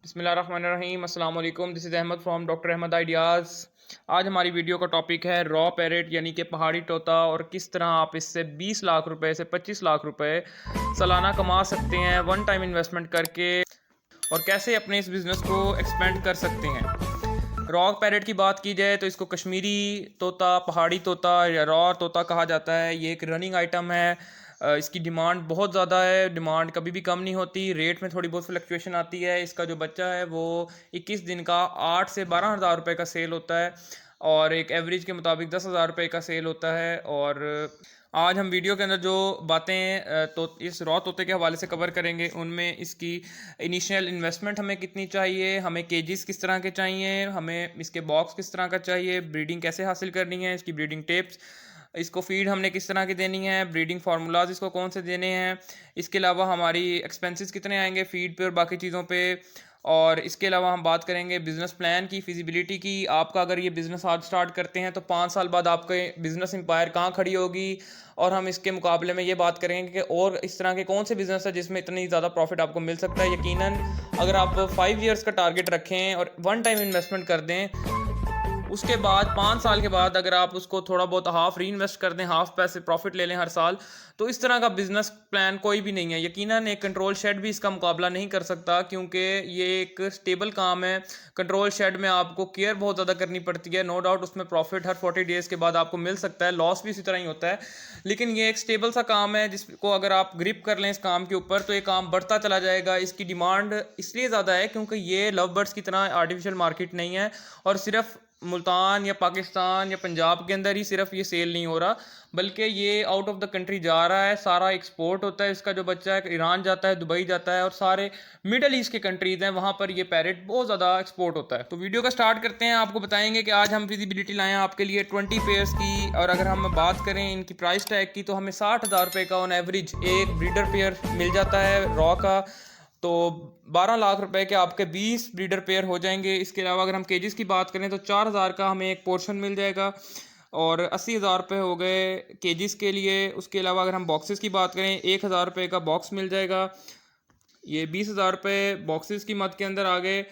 बिस्मिल्लाहिर्रहमानिर्रहीम अस्सलाम वालेकुम। This is Ahmad from doctor Ahmad ideas. आज हमारी वीडियो का टॉपिक है रॉ पैरेट यानी कि पहाड़ी तोता, और किस तरह आप इससे 20 लाख रुपए से 25 लाख रुपए सालाना कमा सकते हैं वन टाइम इन्वेस्टमेंट करके, और कैसे अपने इस बिज़नेस को एक्सपेंड कर सकते हैं। रॉ पैरेट की बात की जाए तो इसको कश्मीरी तोता, पहाड़ी तोता या रॉ तोता कहा जाता है। ये एक रनिंग आइटम है। इसकी डिमांड बहुत ज़्यादा है, डिमांड कभी भी कम नहीं होती, रेट में थोड़ी बहुत फ्लक्चुएशन आती है। इसका जो बच्चा है वो 21 दिन का 8 से 12 हज़ार रुपये का सेल होता है, और एक एवरेज के मुताबिक 10 हज़ार रुपये का सेल होता है। और आज हम वीडियो के अंदर जो बातें तो इस रॉ तोते के हवाले से कवर करेंगे, उनमें इसकी इनिशियल इन्वेस्टमेंट हमें कितनी चाहिए, हमें केजेस किस तरह के चाहिए, हमें इसके बॉक्स किस तरह का चाहिए, ब्रीडिंग कैसे हासिल करनी है, इसकी ब्रीडिंग टिप्स, इसको फीड हमने किस तरह की देनी है, ब्रीडिंग फार्मूलाज इसको कौन से देने हैं, इसके अलावा हमारी एक्सपेंसेस कितने आएंगे फीड पे और बाकी चीज़ों पे। और इसके अलावा हम बात करेंगे बिज़नेस प्लान की, फिजिबिलिटी की। आपका अगर ये बिज़नेस आज स्टार्ट करते हैं तो 5 साल बाद आपके बिज़नेस एम्पायर कहाँ खड़ी होगी। और हम इसके मुकाबले में ये बात करेंगे कि और इस तरह के कौन से बिज़नेस है जिसमें इतनी ज़्यादा प्रॉफिट आपको मिल सकता है। यकीनन अगर आप 5 ईयर्स का टारगेट रखें और वन टाइम इन्वेस्टमेंट कर दें, उसके बाद 5 साल के बाद अगर आप उसको थोड़ा बहुत हाफ री इन्वेस्ट कर दें, हाफ पैसे प्रॉफिट ले लें हर साल, तो इस तरह का बिजनेस प्लान कोई भी नहीं है। यकीनन एक कंट्रोल शेड भी इसका मुकाबला नहीं कर सकता, क्योंकि ये एक स्टेबल काम है। कंट्रोल शेड में आपको केयर बहुत ज़्यादा करनी पड़ती है। नो डाउट उसमें प्रॉफिट हर 40 डेज़ के बाद आपको मिल सकता है, लॉस भी इसी तरह ही होता है, लेकिन ये एक स्टेबल सा काम है जिसको अगर आप ग्रिप कर लें इस काम के ऊपर, तो ये काम बढ़ता चला जाएगा। इसकी डिमांड इसलिए ज़्यादा है क्योंकि ये लव बर्ड्स की तरह आर्टिफिशियल मार्केट नहीं है, और सिर्फ मुल्तान या पाकिस्तान या पंजाब के अंदर ही सिर्फ ये सेल नहीं हो रहा, बल्कि ये आउट ऑफ द कंट्री जा रहा है। सारा एक्सपोर्ट होता है इसका जो बच्चा है, ईरान जाता है, दुबई जाता है, और सारे मिडल ईस्ट के कंट्रीज़ हैं वहाँ पर ये पैरेट बहुत ज़्यादा एक्सपोर्ट होता है। तो वीडियो का स्टार्ट करते हैं। आपको बताएंगे कि आज हम फिजिबिलिटी लाए हैं आपके लिए 20 पेयर्स की, और अगर हम बात करें इनकी प्राइस टैग की, तो हमें 60,000 रुपये का ऑन एवरेज एक ब्रीडर पेयर मिल जाता है रॉ का। तो 12 लाख रुपए के आपके 20 ब्रीडर पेयर हो जाएंगे। इसके अलावा अगर हम केजेस की बात करें तो 4,000 का हमें एक पोर्शन मिल जाएगा, और 80,000 रुपये हो गए केजेस के लिए। उसके अलावा अगर हम बॉक्सेस की बात करें, 1,000 रुपये का बॉक्स मिल जाएगा। ये 20,000 रुपये बॉक्सेस की मद के अंदर आ गए।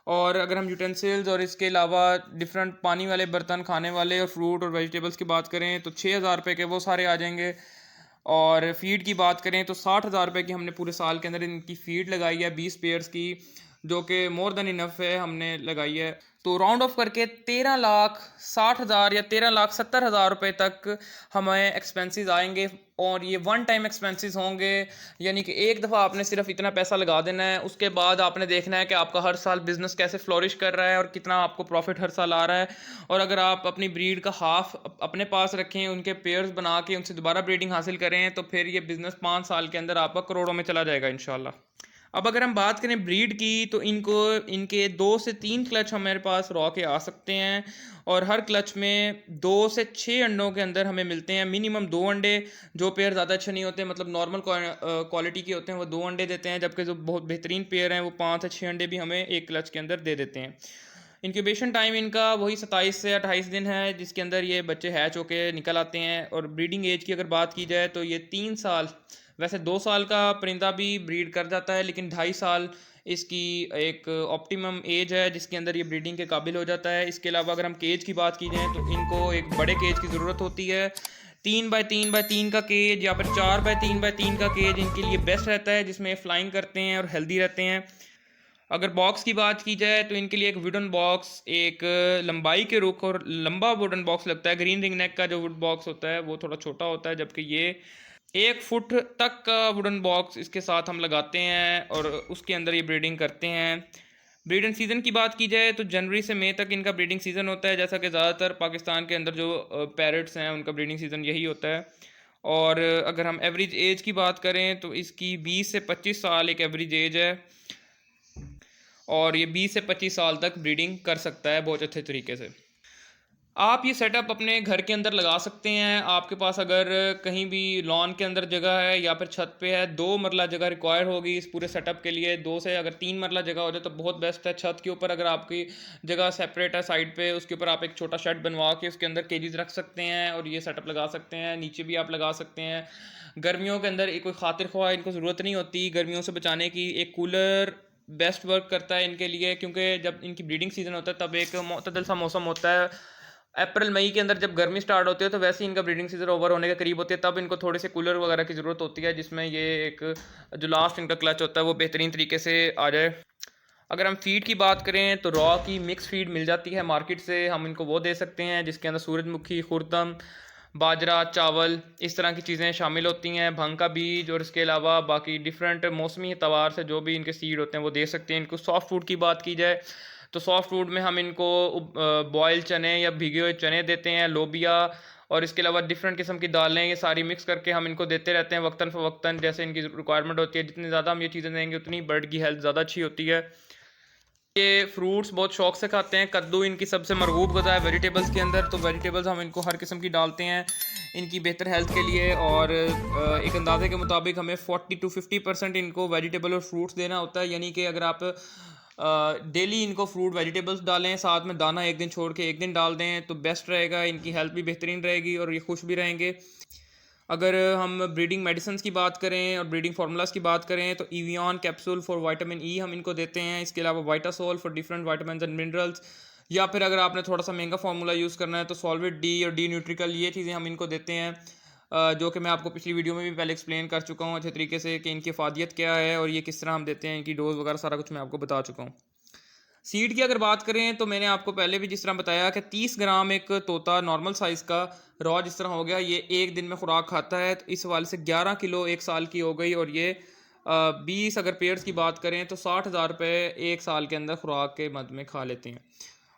और अगर हम यूटेंसिल्स और इसके अलावा डिफरेंट पानी वाले बर्तन, खाने वाले और फ्रूट और वेजिटेबल्स की बात करें तो 6,000 रुपये के वो सारे आ जाएंगे। और फीड की बात करें तो 60,000 रुपये की हमने पूरे साल के अंदर इनकी फ़ीड लगाई है 20 पेयर्स की, जो कि मोर देन इनफ है, हमने लगाई है। तो राउंड ऑफ करके 13,60,000 या 13,70,000 रुपये तक हमें एक्सपेंसेस आएंगे, और ये वन टाइम एक्सपेंसेस होंगे। यानी कि एक दफ़ा आपने सिर्फ इतना पैसा लगा देना है, उसके बाद आपने देखना है कि आपका हर साल बिजनेस कैसे फ्लोरिश कर रहा है और कितना आपको प्रॉफिट हर साल आ रहा है। और अगर आप अपनी ब्रीड का हाफ अपने पास रखें, उनके पेयर्स बना के उनसे दोबारा ब्रीडिंग हासिल करें, तो फिर ये बिज़नेस 5 साल के अंदर आपका करोड़ों में चला जाएगा इंशाल्लाह। अब अगर हम बात करें ब्रीड की, तो इनके 2 से 3 क्लच हमारे पास रॉ के आ सकते हैं, और हर क्लच में 2 से 6 अंडों के अंदर हमें मिलते हैं। मिनिमम 2 अंडे, जो पेयर ज़्यादा अच्छे नहीं होते, मतलब नॉर्मल क्वालिटी के होते हैं, वो 2 अंडे देते हैं, जबकि जो बहुत बेहतरीन पेयर हैं वो 5 से 6 अंडे भी हमें एक क्लच के अंदर दे देते हैं। इंक्यूबेशन टाइम इनका वही 27 से 28 दिन है, जिसके अंदर ये बच्चे हैच होके निकल आते हैं। और ब्रीडिंग एज की अगर बात की जाए तो ये 3 साल, वैसे 2 साल का परिंदा भी ब्रीड कर जाता है, लेकिन 2.5 साल इसकी एक ऑप्टिमम एज है जिसके अंदर ये ब्रीडिंग के काबिल हो जाता है। इसके अलावा अगर हम केज की बात की जाए तो इनको एक बड़े केज की ज़रूरत होती है। 3x3x3 का केज या फिर 4x3x3 का केज इनके लिए बेस्ट रहता है, जिसमें फ्लाइंग करते हैं और हेल्दी रहते हैं। अगर बॉक्स की बात की जाए तो इनके लिए एक वुडन बॉक्स, एक लंबाई के रुख और लंबा वुडन बॉक्स लगता है। ग्रीन रिंग नेक का जो वुड बॉक्स होता है वो थोड़ा छोटा होता है, जबकि ये 1 फुट तक का वुडन बॉक्स इसके साथ हम लगाते हैं, और उसके अंदर ये ब्रीडिंग करते हैं। ब्रीडिंग सीज़न की बात की जाए तो जनवरी से मई तक इनका ब्रीडिंग सीज़न होता है, जैसा कि ज़्यादातर पाकिस्तान के अंदर जो पैरट्स हैं उनका ब्रीडिंग सीज़न यही होता है। और अगर हम एवरेज एज की बात करें तो इसकी 20 से 25 साल एक एवरेज एज है, और ये 20 से 25 साल तक ब्रीडिंग कर सकता है बहुत अच्छे तरीके से। आप ये सेटअप अपने घर के अंदर लगा सकते हैं। आपके पास अगर कहीं भी लॉन के अंदर जगह है या फिर छत पे है, 2 मरला जगह रिक्वायर होगी इस पूरे सेटअप के लिए। 2 से अगर 3 मरला जगह हो जाए तो बहुत बेस्ट है। छत के ऊपर अगर आपकी जगह सेपरेट है साइड पे, उसके ऊपर आप एक छोटा शेड बनवा के उसके अंदर केजेस रख सकते हैं और ये सेटअप लगा सकते हैं। नीचे भी आप लगा सकते हैं। गर्मियों के अंदर एक कोई खातिर ख्वाह इनको ज़रूरत नहीं होती गर्मियों से बचाने की। एक कूलर बेस्ट वर्क करता है इनके लिए, क्योंकि जब इनकी ब्रीडिंग सीज़न होता है तब एक मुतदल सा मौसम होता है। अप्रैल मई के अंदर जब गर्मी स्टार्ट होती है तो वैसे ही इनका ब्रीडिंग सीजन ओवर होने के करीब होती है, तब इनको थोड़े से कूलर वगैरह की ज़रूरत होती है, जिसमें ये एक जो लास्ट इनका क्लच होता है वो बेहतरीन तरीके से आ जाए। अगर हम फीड की बात करें तो रॉ की मिक्स फीड मिल जाती है मार्केट से, हम इनको वो दे सकते हैं जिसके अंदर सूरजमुखी, खुर्दम, बाजरा, चावल, इस तरह की चीज़ें शामिल होती हैं, भंग का बीज, और इसके अलावा बाकी डिफरेंट मौसमी तवार से जो भी इनके सीड होते हैं वो दे सकते हैं। इनको सॉफ्ट फूड की बात की जाए तो सॉफ्ट फूड में हम इनको बॉयल चने या भीगे हुए चने देते हैं, लोबिया, और इसके अलावा डिफरेंट किस्म की दालें, ये सारी मिक्स करके हम इनको देते रहते हैं वक्तन फ़वक्तन, जैसे इनकी रिक्वायरमेंट होती है। जितनी ज़्यादा हम ये चीज़ें देंगे उतनी बर्ड की हेल्थ ज़्यादा अच्छी होती है। ये फ्रूट्स बहुत शौक से खाते हैं। कद्दू इनकी सबसे मरगूब ग़िज़ा है वेजिटेबल्स के अंदर, तो वेजिटेबल्स हम इनको हर किस्म की डालते हैं इनकी बेहतर हेल्थ के लिए। और एक अंदाजे के मुताबिक हमें 40 to 50% इनको वेजिटेबल और फ्रूट्स देना होता है, यानी कि अगर आप डेली इनको फ्रूट वेजिटेबल्स डालें, साथ में दाना एक दिन छोड़ के एक दिन डाल दें तो बेस्ट रहेगा, इनकी हेल्थ भी बेहतरीन रहेगी और ये खुश भी रहेंगे। अगर हम ब्रीडिंग मेडिसिन की बात करें और ब्रीडिंग फार्मूलाज की बात करें तो Evion capsule for vitamin E हम इनको देते हैं, इसके अलावा Vitasol for different vitamin and minerals, या फिर अगर आपने थोड़ा सा महंगा फार्मूला यूज़ करना है तो सॉल्वेट डी और डी न्यूट्रिकल, ये चीज़ें हम इनको देते हैं, जो कि मैं आपको पिछली वीडियो में भी पहले एक्सप्लेन कर चुका हूँ अच्छे तरीके से कि इनकी फ़ादियत क्या है और ये किस तरह हम देते हैं, इनकी डोज़ वगैरह सारा कुछ मैं आपको बता चुका हूँ। सीड की अगर बात करें तो मैंने आपको पहले भी जिस तरह बताया कि 30 ग्राम एक तोता नॉर्मल साइज़ का रॉ जिस तरह हो गया, ये एक दिन में खुराक खाता है, तो इस हवाले से 11 किलो एक साल की हो गई, और ये 20 अगर पेयर्स की बात करें तो 60,000 रुपये एक साल के अंदर खुराक के मद में खा लेते हैं।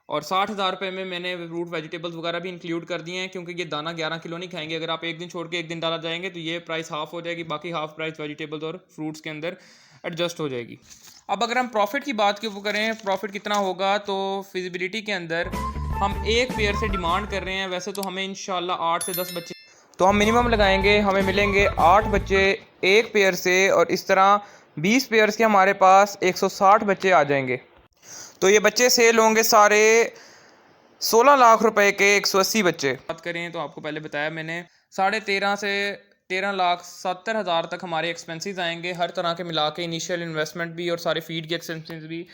और 60,000 रुपये में मैंने फ्रूट वेजिटेबल्स वगैरह भी इंक्लूड कर दिए हैं, क्योंकि ये दाना 11 किलो नहीं खाएंगे। अगर आप एक दिन छोड़ के एक दिन डाला जाएंगे तो ये प्राइस हाफ़ हो जाएगी, बाकी हाफ़ प्राइस वेजिटेबल्स और फ्रूट्स के अंदर एडजस्ट हो जाएगी। अब अगर हम प्रॉफिट की बात करें, प्रॉफिट कितना होगा, तो फिजिबिलिटी के अंदर हम एक पेयर से डिमांड कर रहे हैं, वैसे तो हमें इंशाल्लाह 8 से 10 बच्चे तो हम मिनिमम लगाएंगे, हमें मिलेंगे 8 बच्चे एक पेयर से, और इस तरह 20 पेयर्स के हमारे पास 160 बच्चे आ जाएंगे। तो ये बच्चे सेल होंगे सारे 16 लाख रुपए के 180 बच्चे। बात करें तो आपको पहले बताया मैंने 13.5 से 13,70,000 तक हमारे एक्सपेंसेस आएंगे, हर तरह के मिला के, इनिशियल इन्वेस्टमेंट भी और सारे फीड के एक्सपेंसेस भी।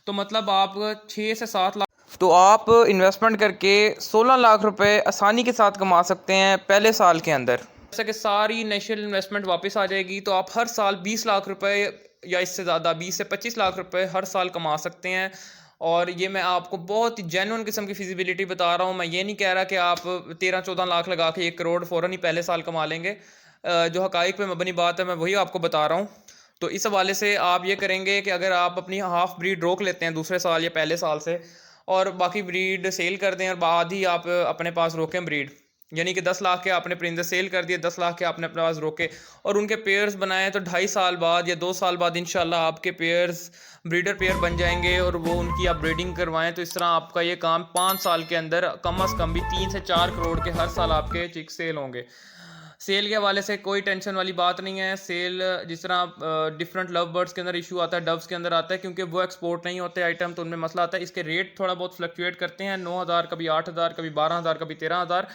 तो मतलब आप 6 से 7 लाख, तो आप इन्वेस्टमेंट करके 16 लाख रुपए आसानी के साथ कमा सकते हैं पहले साल के अंदर। जैसे कि सारी इनिशियल इन्वेस्टमेंट वापस आ जाएगी तो आप हर साल 20 लाख रुपए या इससे ज़्यादा 20 से 25 लाख रुपए हर साल कमा सकते हैं। और ये मैं आपको बहुत ही जेन्युइन किस्म की फिजिबिलिटी बता रहा हूँ, मैं ये नहीं कह रहा कि आप 13-14 लाख लगा के 1 करोड़ फ़ौरन ही पहले साल कमा लेंगे। जो हकाइक पे मबनी बात है मैं वही आपको बता रहा हूँ। तो इस हवाले से आप ये करेंगे कि अगर आप अपनी हाफ़ ब्रीड रोक लेते हैं दूसरे साल या पहले साल से, और बाकी ब्रीड सेल कर दें और बाद ही आप अपने पास रोकें ब्रीड, यानी कि 10 लाख के आपने परिंदे सेल कर दिए, 10 लाख के आपने अपने पास रोके और उनके पेयर्स बनाए, तो 2.5 साल बाद या 2 साल बाद इंशाल्लाह आपके पेयर्स ब्रीडर पेयर बन जाएंगे और वो उनकी आप ब्रीडिंग करवाएं। तो इस तरह आपका ये काम 5 साल के अंदर कम अज़ कम भी 3 से 4 करोड़ के हर साल आपके चिक सेल होंगे। सेल के हवाले से कोई टेंशन वाली बात नहीं है। सेल जिस तरह डिफरेंट लव बर्ड्स के अंदर इशू आता है, डव्स के अंदर आता है, क्योंकि वो एक्सपोर्ट नहीं होते आइटम, तो उनमें मसला आता है। इसके रेट थोड़ा बहुत फ्लक्चुएट करते हैं, 9,000 कभी 8,000 कभी 12,000 कभी 13,000,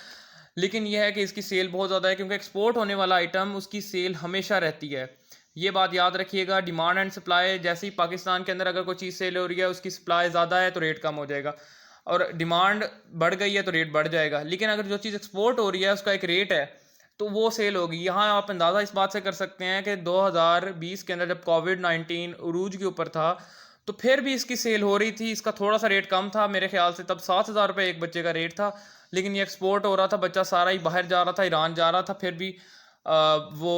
लेकिन यह है कि इसकी सेल बहुत ज़्यादा है, क्योंकि एक्सपोर्ट होने वाला आइटम उसकी सेल हमेशा रहती है। ये बात याद रखिएगा। डिमांड एंड सप्लाई, जैसे ही पाकिस्तान के अंदर अगर कोई चीज़ सेल हो रही है, उसकी सप्लाई ज़्यादा है तो रेट कम हो जाएगा, और डिमांड बढ़ गई है तो रेट बढ़ जाएगा। लेकिन अगर जो चीज़ एक्सपोर्ट हो रही है उसका एक रेट है तो वो सेल होगी। यहाँ आप अंदाज़ा इस बात से कर सकते हैं कि 2020 के अंदर जब कोविड-19 उरूज के ऊपर था तो फिर भी इसकी सेल हो रही थी। इसका थोड़ा सा रेट कम था, मेरे ख्याल से तब 7,000 रुपये एक बच्चे का रेट था, लेकिन ये एक्सपोर्ट हो रहा था, बच्चा सारा ही बाहर जा रहा था, ईरान जा रहा था, फिर भी वो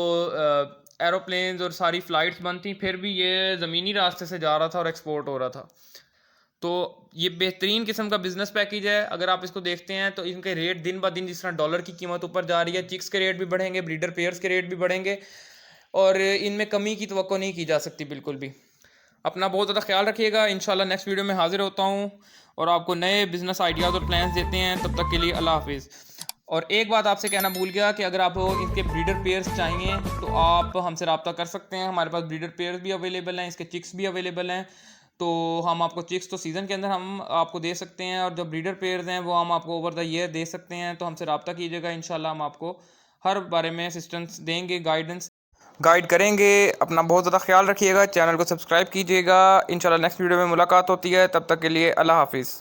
एरोप्लेन्स और सारी फ़्लाइट्स बंद थी, फिर भी ये ज़मीनी रास्ते से जा रहा था और एक्सपोर्ट हो रहा था। तो ये बेहतरीन किस्म का बिज़नेस पैकेज है। अगर आप इसको देखते हैं तो इनके रेट दिन ब दिन जिस तरह डॉलर की कीमत ऊपर जा रही है, चिक्स के रेट भी बढ़ेंगे, ब्रीडर पेयर्स के रेट भी बढ़ेंगे, और इनमें कमी की तवक्को नहीं की जा सकती बिल्कुल भी। अपना बहुत ज़्यादा ख्याल रखिएगा। इंशाल्लाह नेक्स्ट वीडियो में हाजिर होता हूँ और आपको नए बिज़नेस आइडियाज़ और प्लान्स देते हैं। तब तक के लिए अल्लाह हाफिज़। और एक बात आपसे कहना भूल गया कि अगर आपको इनके ब्रीडर पेयर्स चाहिए तो आप हमसे रब्ता कर सकते हैं। हमारे पास ब्रीडर पेयर्स भी अवेलेबल हैं, इसके चिक्स भी अवेलेबल हैं। तो हम आपको चिक्स तो सीज़न के अंदर हम आपको दे सकते हैं, और जो ब्रीडर पेयर्स हैं वो हम आपको ओवर द ईयर दे सकते हैं। तो हमसे रब्ता कीजिएगा, इंशाल्लाह हम आपको हर बारे में असिस्टेंस देंगे, गाइडेंस। गाइड करेंगे। अपना बहुत ज़्यादा ख्याल रखिएगा, चैनल को सब्सक्राइब कीजिएगा। इंशाल्लाह नेक्स्ट वीडियो में मुलाकात होती है, तब तक के लिए अल्लाह हाफिज़।